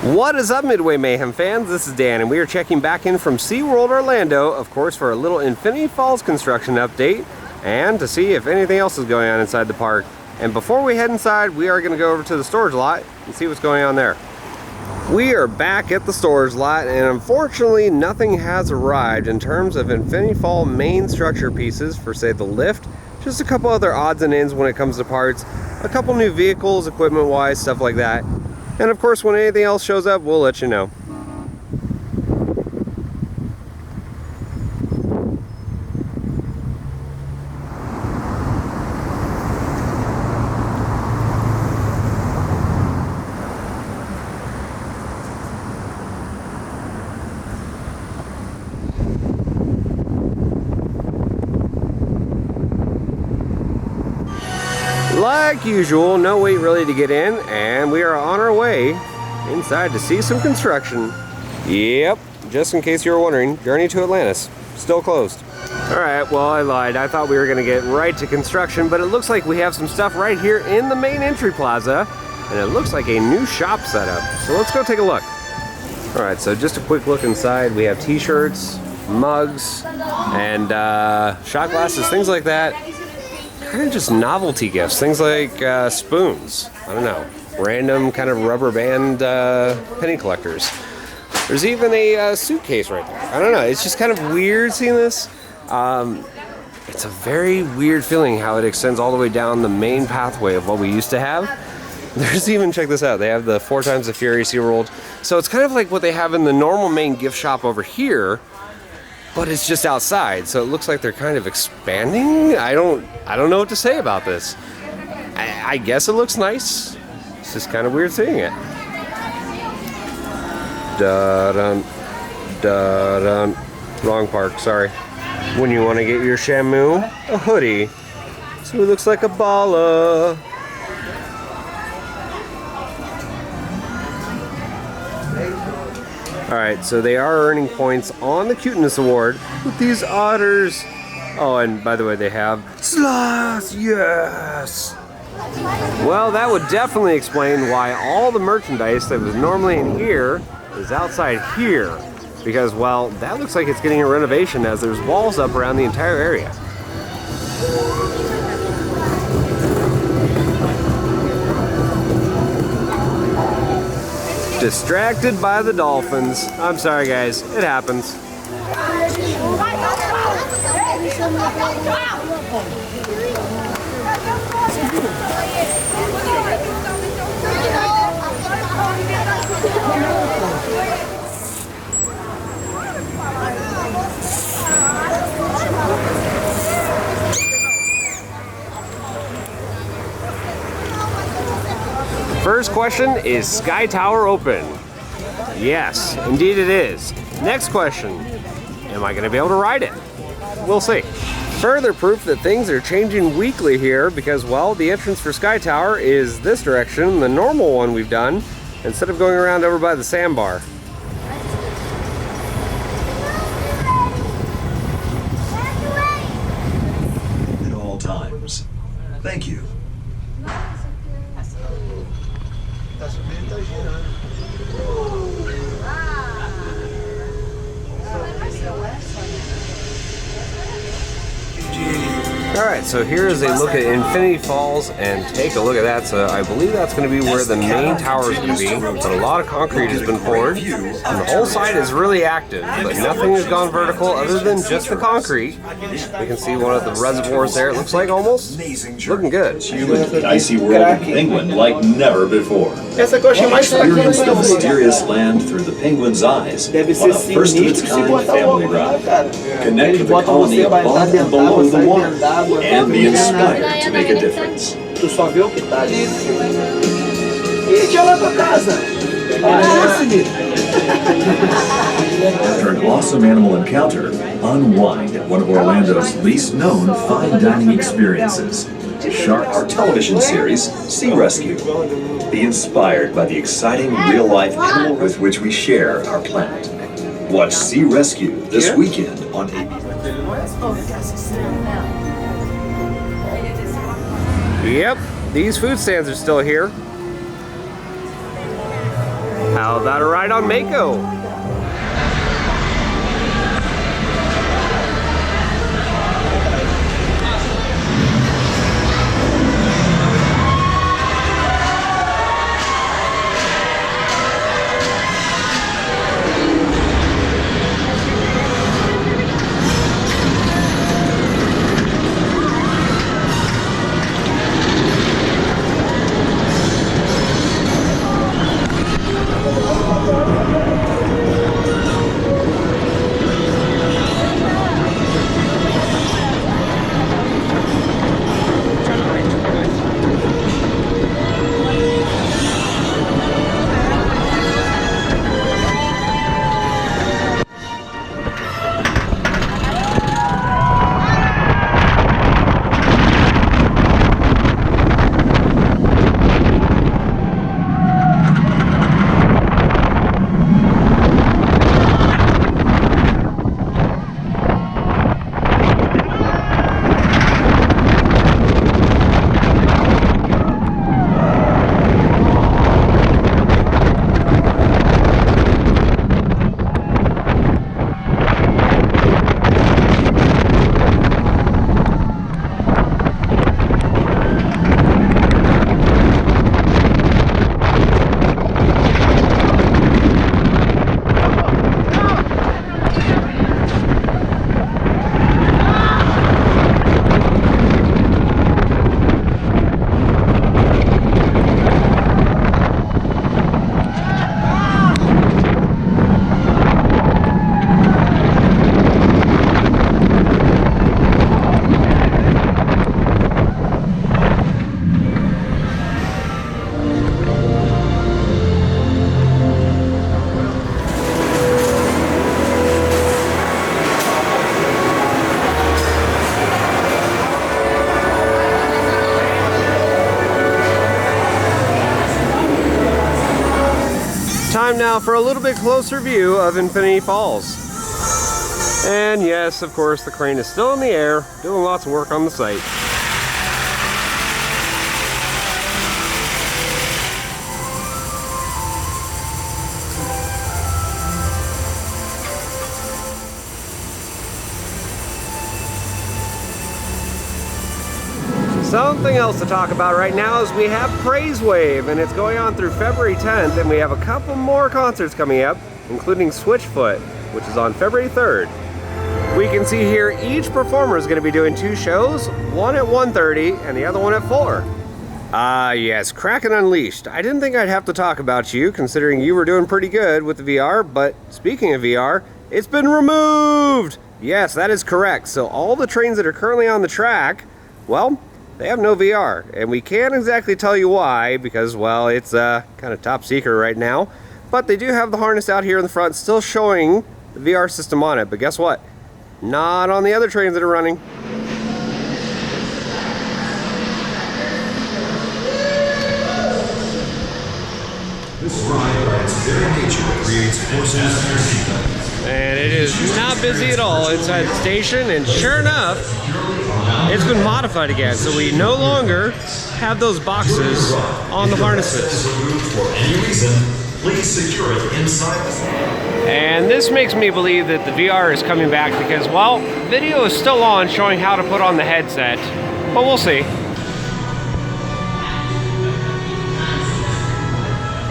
What is up, Midway Mayhem fans? This is Dan, and we are checking back in from SeaWorld Orlando, of course, for a little Infinity Falls construction update and to see if anything else is going on inside the park. And before we head inside, we are going to go over to the storage lot and see what's going on there. We are back at the storage lot, and unfortunately nothing has arrived in terms of Infinity Fall main structure pieces for, say, the lift. Just a couple other odds and ends when it comes to parts, a couple new vehicles, equipment wise, stuff like that. And of course, when anything else shows up, we'll let you know. Like usual, no wait really to get in, and we are on our way inside to see some construction. Yep, just in case you were wondering, Journey to Atlantis, still closed. Alright, well, I lied. I thought we were going to get right to construction, but it looks like we have some stuff right here in the main entry plaza, and it looks like a new shop setup. So let's go take a look. Alright, so just a quick look inside. We have t-shirts, mugs, and shot glasses, things like that. Kind of just novelty gifts, things like spoons, I don't know, random kind of rubber band penny collectors. There's even a suitcase right there. I don't know, it's just kind of weird seeing this. It's a very weird feeling how it extends all the way down the main pathway of what we used to have. There's even, check this out, they have the 4 Times the Fury SeaWorld. So it's kind of like what they have in the normal main gift shop over here, but it's just outside, so it looks like they're kind of expanding. I don't know what to say about this. I guess it looks nice. It's just kind of weird seeing it. Da-dun, da-dun. Wrong park, sorry. When you want to get your Shamu a hoodie, so it looks like a balla. Alright, so they are earning points on the Cuteness Award with these otters. Oh, and by the way, they have sloths, yes! Well, that would definitely explain why all the merchandise that was normally in here is outside here. Because, well, that looks like it's getting a renovation as there's walls up around the entire area. Distracted by the dolphins. I'm sorry, guys. It happens. First question, is Sky Tower open? Yes, indeed it is. Next question, am I going to be able to ride it? We'll see. Further proof that things are changing weekly here because, well, the entrance for Sky Tower is this direction, the normal one we've done, instead of going around over by the sandbar. At all times. Thank you. Alright, so here is a look at Infinity Falls, and take a look at that. So I believe that's going to be where the main tower is going to be. But a lot of concrete has been poured, and the whole site is really active, but nothing has gone vertical other than just the concrete. We can see one of the reservoirs there, it looks like almost. Looking good. You into the icy world of Penguin like never before. Experience the mysterious land through the penguin's eyes on a first-of-its-kind family ride. Connect with the colony above and below the water, and be inspired to make a difference. Tu só vê o que tá ali. E tchau lá pra casa. After an awesome animal encounter, unwind at one of Orlando's least known fine dining experiences. Our television series, Sea Rescue. Be inspired by the exciting real-life animal with which we share our planet. Watch Sea Rescue this weekend on ABC. Yep, these food stands are still here. How about a ride on Mako? Time now for a little bit closer view of Infinity Falls. And yes, of course, the crane is still in the air, doing lots of work on the site. Something else to talk about right now is we have Praise Wave, and it's going on through February 10th, and we have a couple more concerts coming up, including Switchfoot, which is on February 3rd. We can see here each performer is going to be doing 2 shows, one at 1:30 and the other one at 4. Yes, Kraken Unleashed. I didn't think I'd have to talk about you, considering you were doing pretty good with the VR, but speaking of VR, it's been removed! Yes, that is correct. So all the trains that are currently on the track, well, they have no VR, and we can't exactly tell you why, because, well, it's kind of top secret right now. But they do have the harness out here in the front, still showing the VR system on it. But guess what? Not on the other trains that are running. This ride, by its very nature, creates forces. And it is not busy at all inside the station, and sure enough, it's been modified again, so we no longer have those boxes on the harnesses. For any reason, please secure it inside the And this makes me believe that the VR is coming back because, well, video is still on showing how to put on the headset, but we'll see.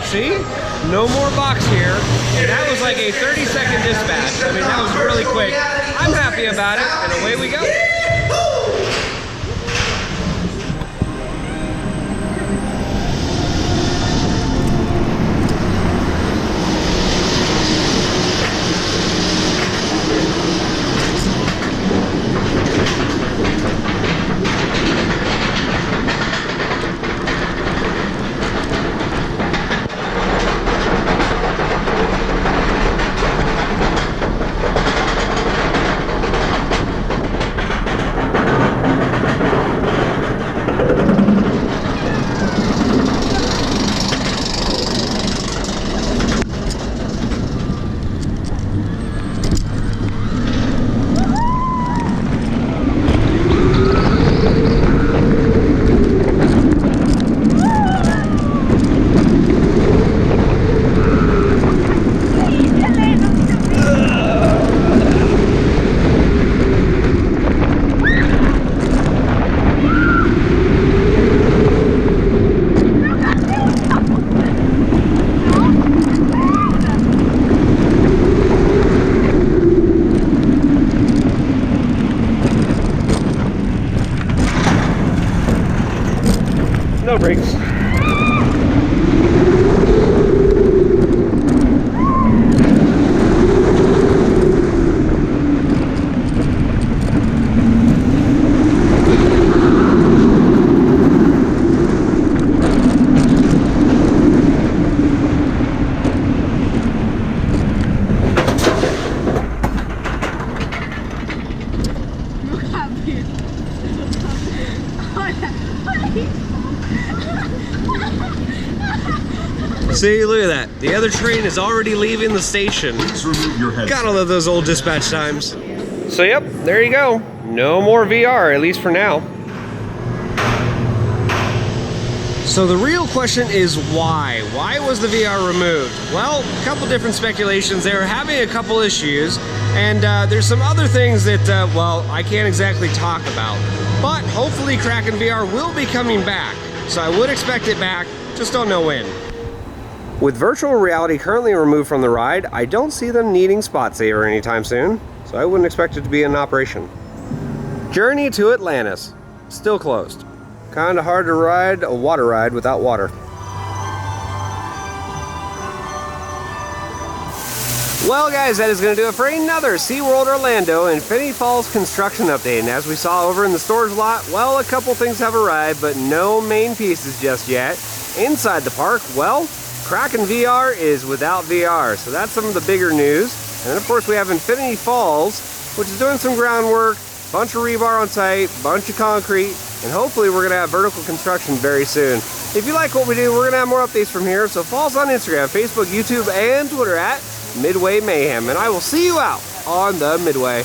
See? No more box here, and that was like a 30-second dispatch. I mean, that was really quick. I'm happy about it, and away we go. brakes. See, look at that. The other train is already leaving the station. Please remove your headset. Gotta love those old dispatch times. So yep, there you go. No more VR, at least for now. So the real question is why? Why was the VR removed? Well, a couple different speculations. They were having a couple issues, and there's some other things that, well, I can't exactly talk about. But hopefully Kraken VR will be coming back. So I would expect it back, just don't know when. With virtual reality currently removed from the ride, I don't see them needing Spot Saver anytime soon, so I wouldn't expect it to be in operation. Journey to Atlantis, still closed. Kinda hard to ride a water ride without water. Well guys, that is going to do it for another SeaWorld Orlando Infinity Falls construction update. And as we saw over in the storage lot, well, a couple things have arrived, but no main pieces just yet. Inside the park, well, Kraken VR is without VR, so that's some of the bigger news. And then of course we have Infinity Falls, which is doing some groundwork, bunch of rebar on site, bunch of concrete, and hopefully we're gonna have vertical construction very soon. If you like what we do, we're gonna have more updates from here, so follow us on Instagram, Facebook, YouTube, and Twitter at Midway Mayhem, and I will see you out on the Midway.